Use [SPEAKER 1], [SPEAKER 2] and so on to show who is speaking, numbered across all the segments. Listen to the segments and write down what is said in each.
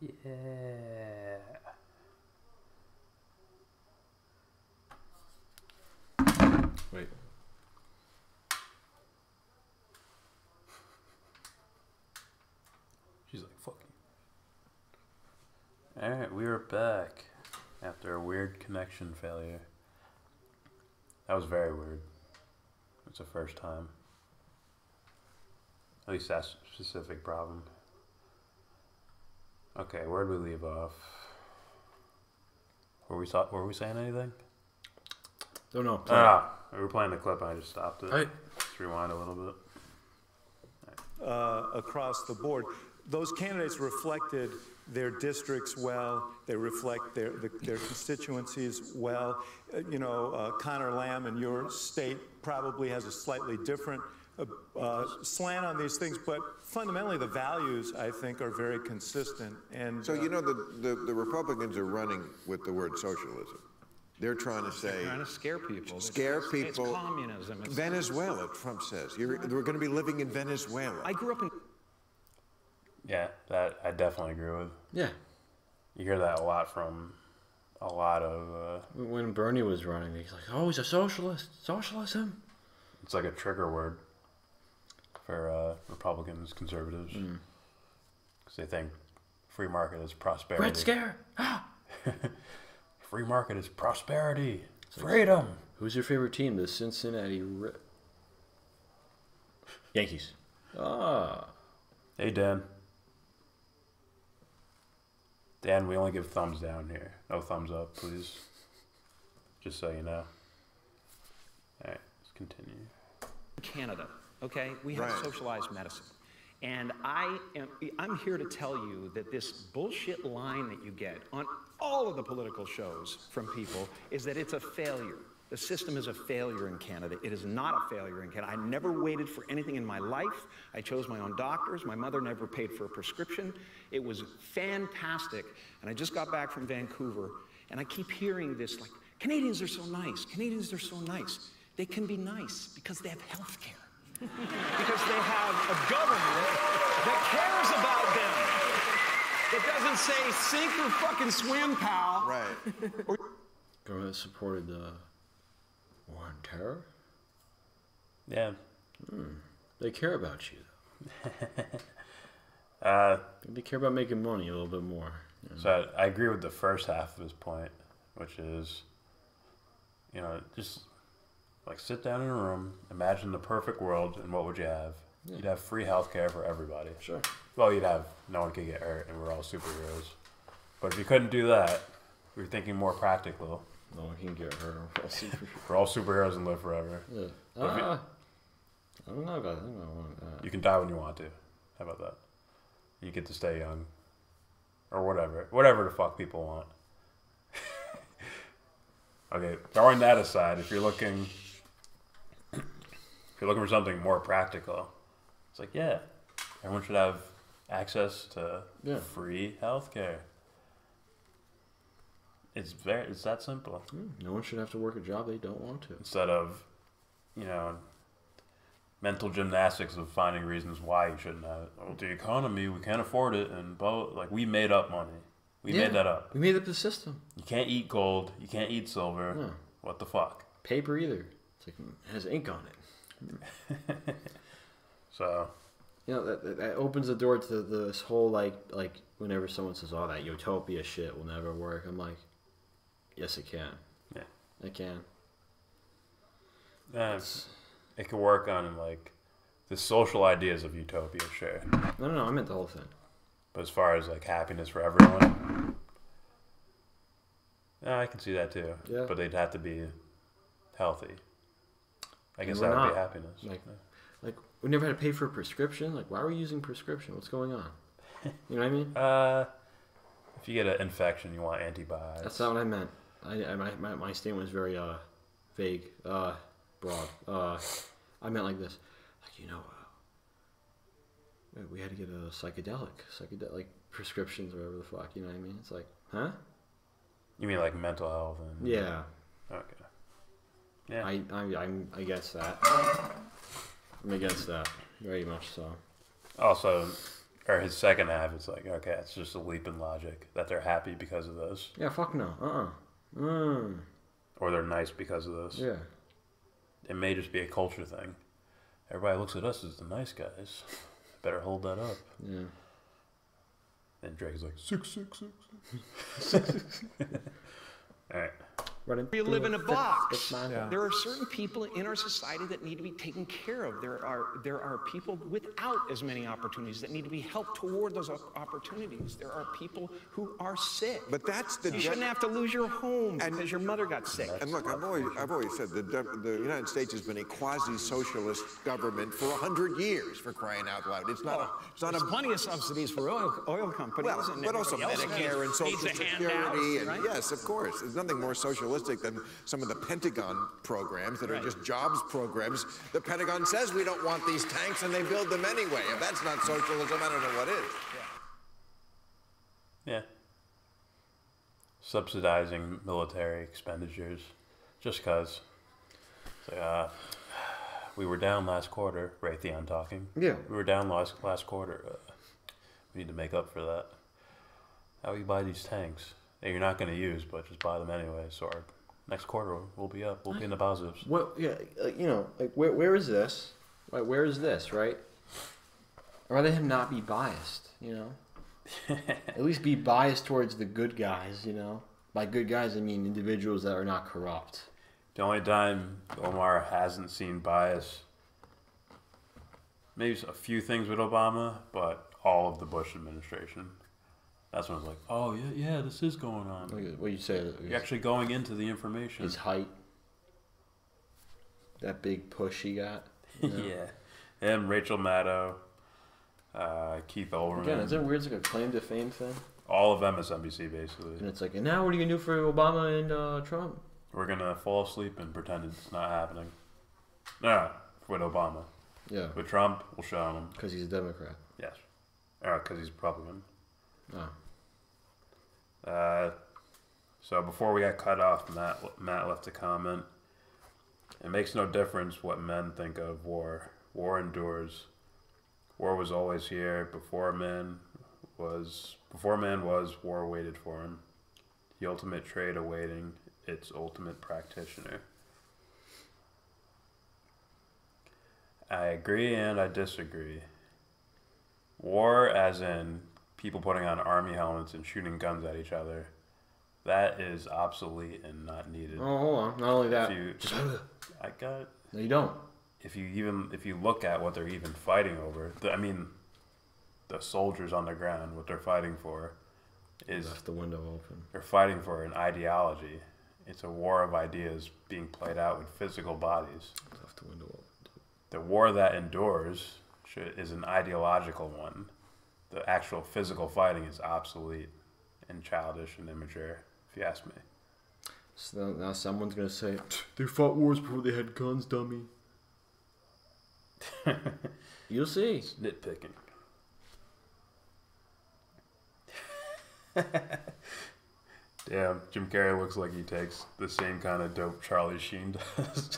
[SPEAKER 1] Yeah.
[SPEAKER 2] Wait.
[SPEAKER 1] She's like, fuck you. Alright, we are back after a weird connection failure. That was very weird. It's the first time. At least that specific problem. Okay, where'd we leave off? Were we saying anything?
[SPEAKER 2] Don't know.
[SPEAKER 1] We were playing the clip and I just stopped it.
[SPEAKER 2] Right.
[SPEAKER 1] Let's rewind a little bit.
[SPEAKER 3] Across the board. Those candidates reflected their districts well. They reflect their constituencies well. Connor Lamb in your state probably has a slightly different slant on these things, but fundamentally the values, I think, are very consistent. And
[SPEAKER 4] so the Republicans are running with the word socialism. They're trying to say...
[SPEAKER 5] They're trying to scare people.
[SPEAKER 4] Scare people.
[SPEAKER 5] It's communism. It's
[SPEAKER 4] Venezuela, Trump says. We're going to be living in Venezuela.
[SPEAKER 5] I grew up in...
[SPEAKER 1] Yeah, that I definitely agree with.
[SPEAKER 2] Yeah.
[SPEAKER 1] You hear that a lot from a lot of...
[SPEAKER 2] when Bernie was running, he's like, oh, he's a socialist. Socialism.
[SPEAKER 1] It's like a trigger word for Republicans, conservatives. Because they think free market is prosperity.
[SPEAKER 2] Red Scare.
[SPEAKER 1] Free market is prosperity. Freedom.
[SPEAKER 2] Who's your favorite team? The Cincinnati Yankees. Ah.
[SPEAKER 1] Hey, Dan. Dan, we only give thumbs down here. No thumbs up, please. Just so you know. All right, let's continue.
[SPEAKER 5] Canada, okay? We have socialized medicine. And I'm here to tell you that this bullshit line that you get on all of the political shows from people is that it's a failure. The system is a failure in Canada. It is not a failure in Canada. I never waited for anything in my life. I chose my own doctors. My mother never paid for a prescription. It was fantastic. And I just got back from Vancouver, and I keep hearing this, like, Canadians are so nice. Canadians are so nice. They can be nice because they have health care. Because they have a government that cares about them. It doesn't say sink or fucking swim, pal.
[SPEAKER 4] Right.
[SPEAKER 2] Government supported the war on terror?
[SPEAKER 1] Yeah.
[SPEAKER 2] They care about you, though. They care about making money a little bit more. You know?
[SPEAKER 1] So I agree with the first half of his point, which is, just like sit down in a room, imagine the perfect world, and what would you have? Yeah. You'd have free health care for everybody.
[SPEAKER 2] Sure.
[SPEAKER 1] Well, you'd have no one could get hurt, and we're all superheroes. But if you couldn't do that, we're thinking more practical.
[SPEAKER 2] No one can get hurt.
[SPEAKER 1] We're all superheroes and live forever.
[SPEAKER 2] Yeah. I don't know about that.
[SPEAKER 1] You can die when you want to. How about that? You get to stay young. Or whatever. Whatever the fuck people want. Okay, throwing that aside, if you're looking for something more practical, it's like, yeah, everyone should have access to free healthcare. It's that simple.
[SPEAKER 2] No one should have to work a job they don't want to.
[SPEAKER 1] Instead of, mental gymnastics of finding reasons why you shouldn't have it. Oh, the economy, we can't afford it, and we made up money. We made that up.
[SPEAKER 2] We made up the system.
[SPEAKER 1] You can't eat gold. You can't eat silver.
[SPEAKER 2] No.
[SPEAKER 1] What the fuck?
[SPEAKER 2] Paper either. It's like it has ink on it.
[SPEAKER 1] So.
[SPEAKER 2] That opens the door to this whole like whenever someone says, "Oh, that utopia shit will never work," I'm like, yes, it can.
[SPEAKER 1] Yeah.
[SPEAKER 2] It can.
[SPEAKER 1] It could work on the social ideas of utopia, sure.
[SPEAKER 2] No, I meant the whole thing.
[SPEAKER 1] But as far as happiness for everyone, I can see that too.
[SPEAKER 2] Yeah.
[SPEAKER 1] But they'd have to be healthy. I guess that would be happiness.
[SPEAKER 2] Like we never had to pay for a prescription. Like, why are we using prescription? What's going on? You know what I mean?
[SPEAKER 1] If you get an infection, you want antibiotics.
[SPEAKER 2] That's not what I meant. My statement was very vague, broad. I meant like this. We had to get a psychedelic prescriptions or whatever the fuck. You know what I mean? It's like, huh?
[SPEAKER 1] You mean like mental health and?
[SPEAKER 2] Yeah.
[SPEAKER 1] Okay. Yeah.
[SPEAKER 2] I'm against that. I'm against that very much so.
[SPEAKER 1] Also, or his second half, it's like, okay, it's just a leap in logic that they're happy because of this.
[SPEAKER 2] Yeah, fuck no.
[SPEAKER 1] Or they're nice because of this.
[SPEAKER 2] Yeah.
[SPEAKER 1] It may just be a culture thing. Everybody looks at us as the nice guys. Better hold that up.
[SPEAKER 2] Yeah.
[SPEAKER 1] And Drake's like, 666. All right.
[SPEAKER 5] We live in a box. There are certain people in our society that need to be taken care of. There are people without as many opportunities that need to be helped toward those opportunities. There are people who are sick.
[SPEAKER 4] But that's the...
[SPEAKER 5] You shouldn't have to lose your home because your mother got sick.
[SPEAKER 4] And look, I've always said the United States has been a quasi-socialist government for 100 years, for crying out loud.
[SPEAKER 5] There's plenty of subsidies for oil companies.
[SPEAKER 4] Well, but also Medicare and Social Security. And,
[SPEAKER 5] right?
[SPEAKER 4] yes, of course. There's nothing more socialistic than some of the Pentagon programs that are just jobs programs. The Pentagon says we don't want these tanks, and they build them anyway. If that's not socialism, I don't know what is.
[SPEAKER 1] Yeah. Subsidizing military expenditures just because. We were down last quarter. Raytheon talking.
[SPEAKER 2] Yeah.
[SPEAKER 1] We were down last quarter. We need to make up for that. How do you buy these tanks? That you're not going to use, but just buy them anyway. So our next quarter will be up. We'll be in the positives.
[SPEAKER 2] Well, yeah, like where is this? Like, where is this, right? Or rather him not be biased, At least be biased towards the good guys, By good guys, I mean individuals that are not corrupt.
[SPEAKER 1] The only time Omar hasn't seen bias, maybe a few things with Obama, but all of the Bush administration. That's when I was like, oh, yeah, this is going on.
[SPEAKER 2] What you say?
[SPEAKER 1] You're actually going into the information.
[SPEAKER 2] His height. That big push he got.
[SPEAKER 1] Yeah. Him, Rachel Maddow, Keith Olbermann.
[SPEAKER 2] Again, isn't it weird? It's like a claim to fame thing.
[SPEAKER 1] All of MSNBC, basically.
[SPEAKER 2] And it's like, and now what are you going to do for Obama and Trump?
[SPEAKER 1] We're going to fall asleep and pretend it's not happening. No, with Obama.
[SPEAKER 2] Yeah.
[SPEAKER 1] With Trump, we'll show him.
[SPEAKER 2] Because he's a Democrat.
[SPEAKER 1] Yes. Because he's Republican.
[SPEAKER 2] Oh.
[SPEAKER 1] So before we got cut off, Matt left a comment. It makes no difference what men think of war. War endures. War was always here. Before man was, war waited for him. The ultimate trade awaiting its ultimate practitioner. I agree and I disagree. War, as in people putting on army helmets and shooting guns at each other, that is obsolete and not needed.
[SPEAKER 2] Oh, hold on. Not only that.
[SPEAKER 1] I got it.
[SPEAKER 2] No, you don't.
[SPEAKER 1] If you look at what they're even fighting over, the soldiers on the ground, what they're fighting for is...
[SPEAKER 2] Left the window open.
[SPEAKER 1] They're fighting for an ideology. It's a war of ideas being played out with physical bodies.
[SPEAKER 2] Left the window open.
[SPEAKER 1] The war that endures is an ideological one. The actual physical fighting is obsolete and childish and immature, if you ask me.
[SPEAKER 2] So now someone's going to say, they fought wars before they had guns, dummy. You'll see.
[SPEAKER 1] It's nitpicking. Damn, Jim Carrey looks like he takes the same kind of dope Charlie Sheen does.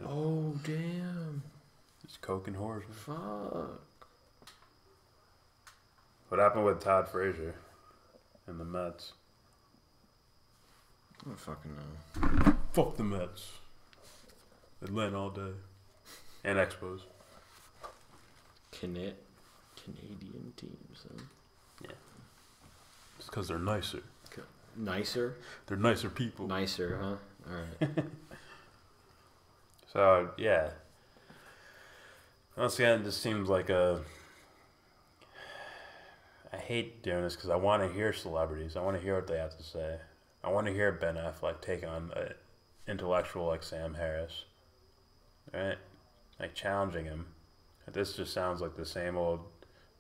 [SPEAKER 2] Oh, damn.
[SPEAKER 1] Just coke and horse.
[SPEAKER 2] Fuck.
[SPEAKER 1] What happened with Todd Frazier and the Mets?
[SPEAKER 2] I don't fucking know.
[SPEAKER 1] Fuck the Mets. Atlanta all day. And Expos.
[SPEAKER 2] Canadian teams, huh?
[SPEAKER 1] Yeah. It's because they're nicer.
[SPEAKER 2] Nicer?
[SPEAKER 1] They're nicer people.
[SPEAKER 2] Nicer, huh? Alright.
[SPEAKER 1] So, yeah. Once again, it just seems like I hate doing this because I want to hear celebrities. I want to hear what they have to say. I want to hear Ben Affleck take on an intellectual like Sam Harris. Right? Like challenging him. This just sounds like the same old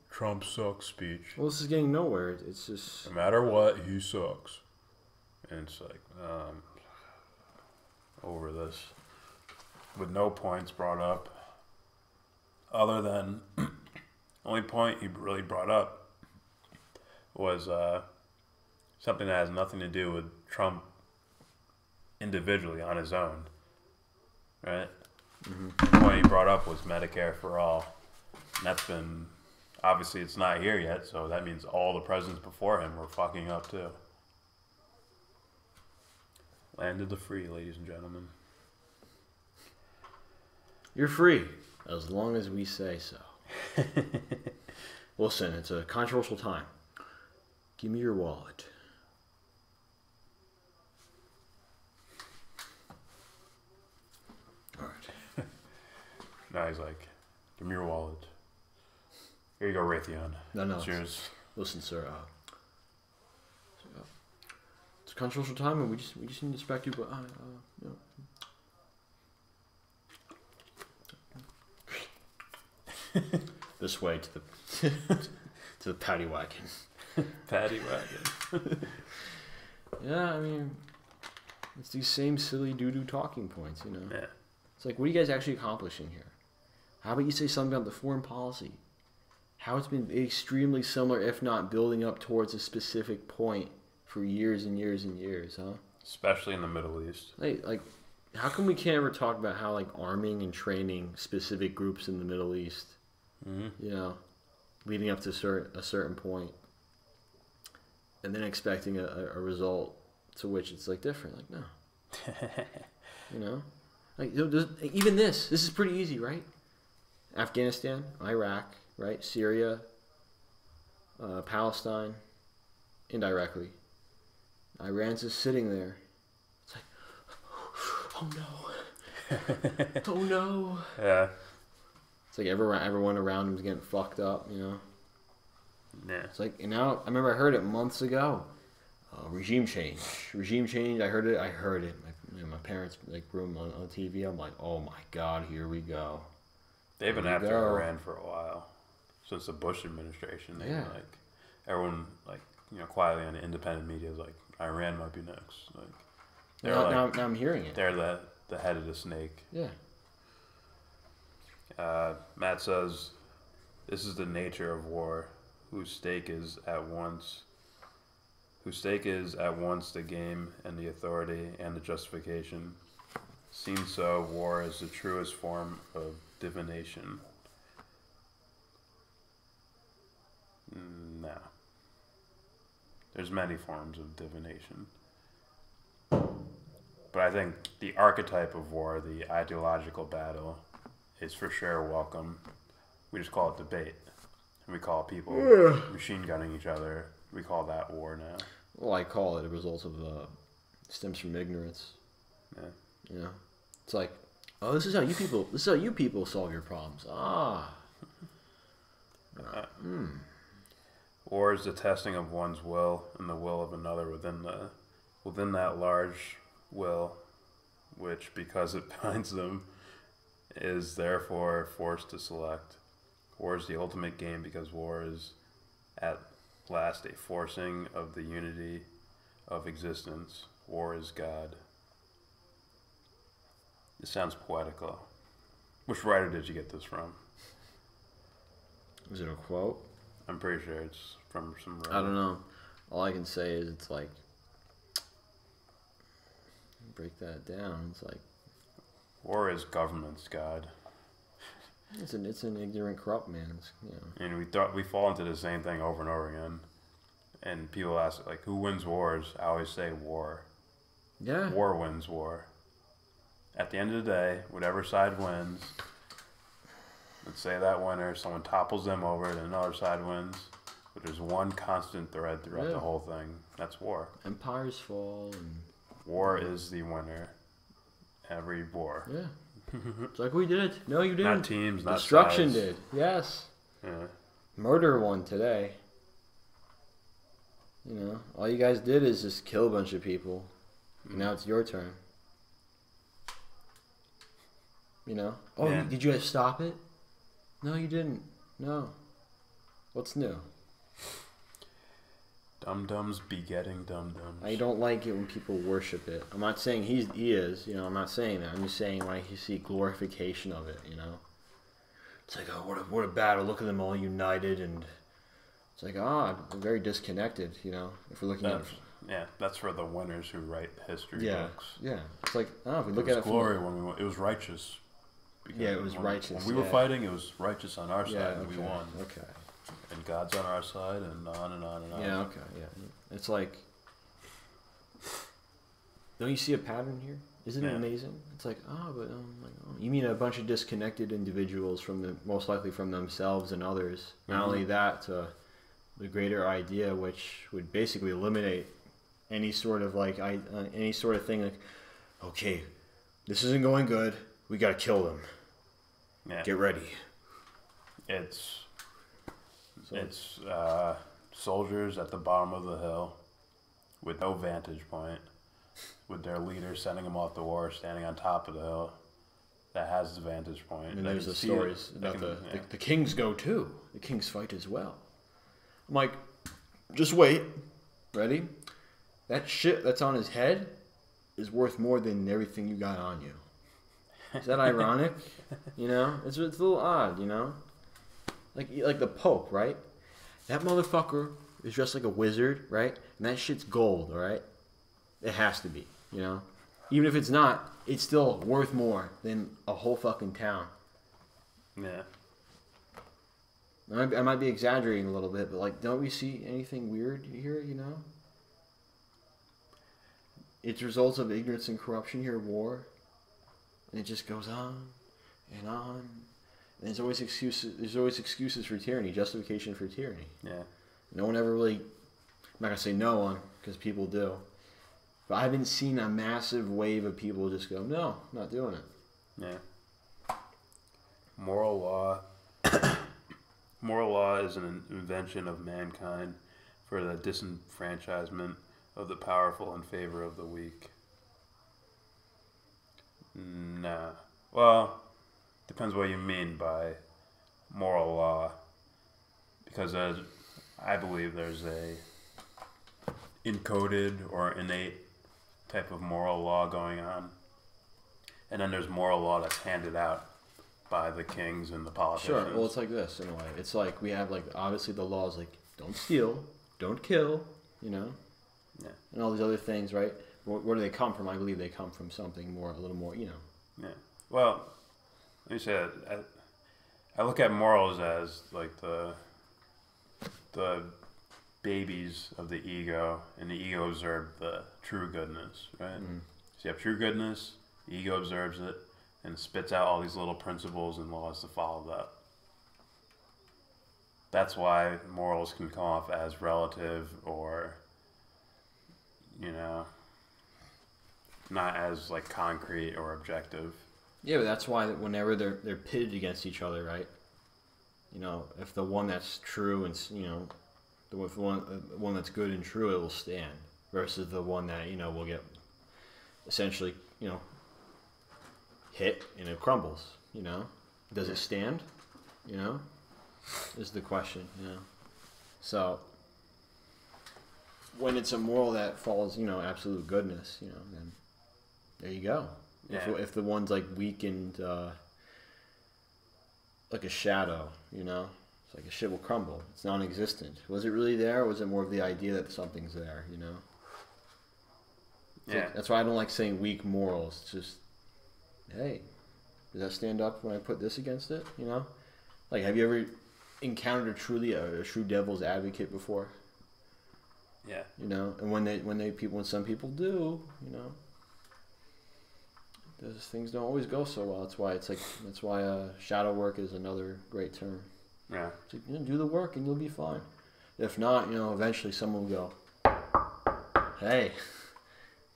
[SPEAKER 1] Trump sucks speech.
[SPEAKER 2] Well, this is getting nowhere. It's just...
[SPEAKER 1] No matter what, he sucks. And it's like, over this. With no points brought up. Other than, only point he really brought up was something that has nothing to do with Trump individually on his own. Right? Mm-hmm. The point he brought up was Medicare for all. And that's been Obviously, it's not here yet, so that means all the presidents before him were fucking up too. Land of the free, ladies and gentlemen.
[SPEAKER 2] You're free, as long as we say so. Listen, it's a controversial time. Give me your wallet. All right.
[SPEAKER 1] Now he's like, give me your wallet. Here you go, Raytheon.
[SPEAKER 2] No.
[SPEAKER 1] Cheers.
[SPEAKER 2] Listen, sir. It's a controversial time, and we just need to respect you. But you know. This way to the to the paddy wagon.
[SPEAKER 1] Paddy wagon.
[SPEAKER 2] Yeah, I mean, it's these same silly doo-doo talking points, you know.
[SPEAKER 1] Yeah.
[SPEAKER 2] It's like, what are you guys actually accomplishing here? How about you say something about the foreign policy? How it's been extremely similar, if not building up towards a specific point for years and years and years, huh?
[SPEAKER 1] Especially in the Middle East.
[SPEAKER 2] Like, how come we can't ever talk about how, like, arming and training specific groups in the Middle East, you know, leading up to a certain point, and then expecting a result to which it's, like, different? Like, no. You know? Like, even this is pretty easy, right? Afghanistan, Iraq, right? Syria, Palestine, indirectly. Iran's just sitting there. It's like, oh no. Oh no.
[SPEAKER 1] Yeah.
[SPEAKER 2] It's like everyone around him's getting fucked up, you know?
[SPEAKER 1] Yeah.
[SPEAKER 2] It's like, and now, I remember I heard it months ago. Regime change. I heard it. My parents' like room on TV. I'm like, oh my God, here we go.
[SPEAKER 1] They've been after Iran for a while. Since the Bush administration. They've been like, everyone, like, you know, quietly on the independent media is like, Iran might be next. Like,
[SPEAKER 2] now I'm hearing it.
[SPEAKER 1] They're the head of the snake.
[SPEAKER 2] Yeah.
[SPEAKER 1] Matt says, this is the nature of war, whose stake is at once the game and the authority and the justification. Seen so, war is the truest form of divination. No. There's many forms of divination. But I think the archetype of war, the ideological battle, is for sure welcome. We just call it debate. And we call people machine gunning each other. We call that war now.
[SPEAKER 2] Well, I call it a result of stems from ignorance.
[SPEAKER 1] Yeah.
[SPEAKER 2] You know, it's like, oh, this is how you people solve your problems.
[SPEAKER 1] War is the testing of one's will and the will of another within that large will, which, because it binds them, is therefore forced to select. War is the ultimate game because war is at last a forcing of the unity of existence. War is God. It sounds poetical. Which writer did you get this from?
[SPEAKER 2] Was it a quote?
[SPEAKER 1] I'm pretty sure it's from some writer.
[SPEAKER 2] I don't know. All I can say is it's like, break that down. It's like,
[SPEAKER 1] war is government's God.
[SPEAKER 2] It's an ignorant, corrupt man. It's, you know.
[SPEAKER 1] And we fall into the same thing over and over again. And people ask, like, who wins wars? I always say war.
[SPEAKER 2] Yeah.
[SPEAKER 1] War wins war. At the end of the day, whatever side wins, let's say that winner, someone topples them over, and another side wins. But there's one constant thread throughout the whole thing. That's war.
[SPEAKER 2] Empires fall. And
[SPEAKER 1] war is the winner. Every war.
[SPEAKER 2] Yeah. It's like, we did it. No, you didn't.
[SPEAKER 1] Not teams, not
[SPEAKER 2] Destruction
[SPEAKER 1] sides.
[SPEAKER 2] did. Yes.
[SPEAKER 1] Yeah.
[SPEAKER 2] Murder won today. You know, all you guys did is just kill a bunch of people. And now it's your turn. You know? Oh, did you guys stop it? No, you didn't. No. What's new?
[SPEAKER 1] Dum-dums begetting dum-dums.
[SPEAKER 2] I don't like it when people worship it. I'm not saying he is, you know, I'm not saying that. I'm just saying, like, you see glorification of it, you know? It's like, oh, what a battle. Look at them all united, and it's like, I'm very disconnected, you know, if we're looking at it.
[SPEAKER 1] Yeah, that's for the winners who write history books.
[SPEAKER 2] Yeah. It's like, if we look
[SPEAKER 1] at
[SPEAKER 2] it
[SPEAKER 1] glory when we won. It was righteous.
[SPEAKER 2] Yeah, it was righteous.
[SPEAKER 1] When we were fighting, it was righteous on our side, and we won.
[SPEAKER 2] Okay.
[SPEAKER 1] and God's on our side, and on and on and on.
[SPEAKER 2] Yeah, okay, yeah. It's like, don't you see a pattern here? Isn't it amazing? It's like, you mean a bunch of disconnected individuals most likely from themselves and others. Not only that, the greater idea, which would basically eliminate any sort of any sort of thing like, okay, this isn't going good. We gotta kill them. Yeah. Get ready.
[SPEAKER 1] It's soldiers at the bottom of the hill with no vantage point, with their leader sending them off to war, standing on top of the hill that has the vantage point.
[SPEAKER 2] And there's the stories about the kings go too. The kings fight as well. I'm like, just wait. Ready? That shit that's on his head is worth more than everything you got on you. Is that ironic? You know? It's a little odd, you know? Like the Pope, right? That motherfucker is dressed like a wizard, right? And that shit's gold, all right? It has to be, you know? Even if it's not, it's still worth more than a whole fucking town.
[SPEAKER 1] Yeah.
[SPEAKER 2] I might be exaggerating a little bit, but don't we see anything weird here, you know? It's results of ignorance and corruption here, war. And it just goes on and on. And there's always excuses for tyranny, justification for tyranny.
[SPEAKER 1] Yeah.
[SPEAKER 2] No one ever really, I'm not going to say no one, because people do. But I haven't seen a massive wave of people just go, no, not doing it.
[SPEAKER 1] Yeah. Moral law. Moral law is an invention of mankind for the disenfranchisement of the powerful in favor of the weak. Nah. Well, depends what you mean by moral law. Because I believe there's a encoded or innate type of moral law going on. And then there's moral law that's handed out by the kings and the politicians.
[SPEAKER 2] Sure. Well, it's like this in a way. It's like we have obviously the laws don't steal, don't kill, you know?
[SPEAKER 1] Yeah.
[SPEAKER 2] And all these other things, right? Where do they come from? I believe they come from something a little more, you know.
[SPEAKER 1] Yeah. Well, let me say that I look at morals as the babies of the ego, and the ego observes the true goodness, right? Mm. So you have true goodness, the ego observes it, and spits out all these little principles and laws to follow that. That's why morals can come off as relative or, you know, not as concrete or objective.
[SPEAKER 2] Yeah, but that's why whenever they're pitted against each other, right? You know, if the one that's true and, you know, the one that's good and true, it will stand, versus the one that, you know, will get essentially, you know, hit and it crumbles, you know? Does it stand? You know? Is the question, you know? So when it's a moral that follows, you know, absolute goodness, you know, then there you go. Yeah. If the one's weak and like a shadow, you know, it's like a shit will crumble. It's non-existent. Was it really there, or was it more of the idea that something's there, you know?
[SPEAKER 1] Yeah.
[SPEAKER 2] That's why I don't like saying weak morals. It's just, hey, does that stand up when I put this against it, you know? Have you ever encountered a true devil's advocate before?
[SPEAKER 1] Yeah.
[SPEAKER 2] You know, and when some people do, you know, those things don't always go so well. That's why shadow work is another great term.
[SPEAKER 1] Yeah.
[SPEAKER 2] It's you know, do the work and you'll be fine. If not, you know, eventually someone will go, hey,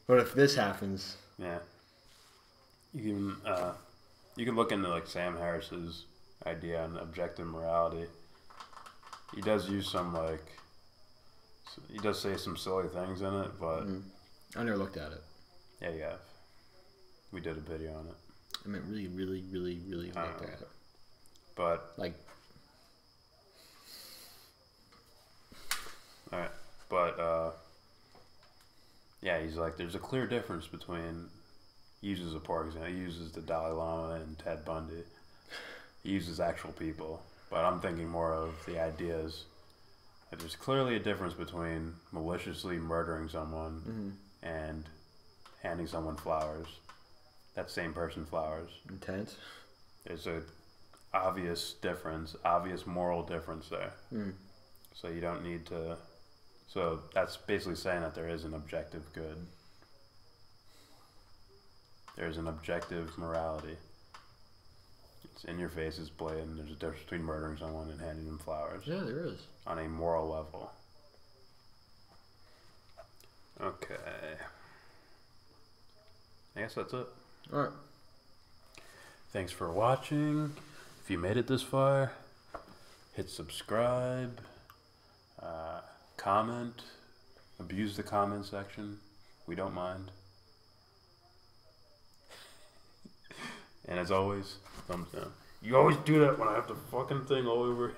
[SPEAKER 2] what if this happens?
[SPEAKER 1] Yeah. You can look into Sam Harris's idea on objective morality. He does use he does say some silly things in it, but
[SPEAKER 2] I never looked at it.
[SPEAKER 1] Yeah, you have. We did a video on it.
[SPEAKER 2] I meant really, really, really, really looked at it.
[SPEAKER 1] But all right, but yeah, he's there's a clear difference between. He uses a poor example. He uses the Dalai Lama and Ted Bundy. He uses actual people, but I'm thinking more of the ideas. That there's clearly a difference between maliciously murdering someone and handing someone flowers. That same person flowers.
[SPEAKER 2] Intent.
[SPEAKER 1] There's a obvious difference, obvious moral difference there. So you don't need to. So that's basically saying that there is an objective good. There's an objective morality. It's in your face, it's blatant. There's a difference between murdering someone and handing them flowers.
[SPEAKER 2] Yeah, there is.
[SPEAKER 1] On a moral level. Okay. I guess that's it.
[SPEAKER 2] Alright.
[SPEAKER 1] Thanks for watching. If you made it this far, hit subscribe, comment, abuse the comment section. We don't mind. And as always, thumbs down. You always do that when I have the fucking thing all over.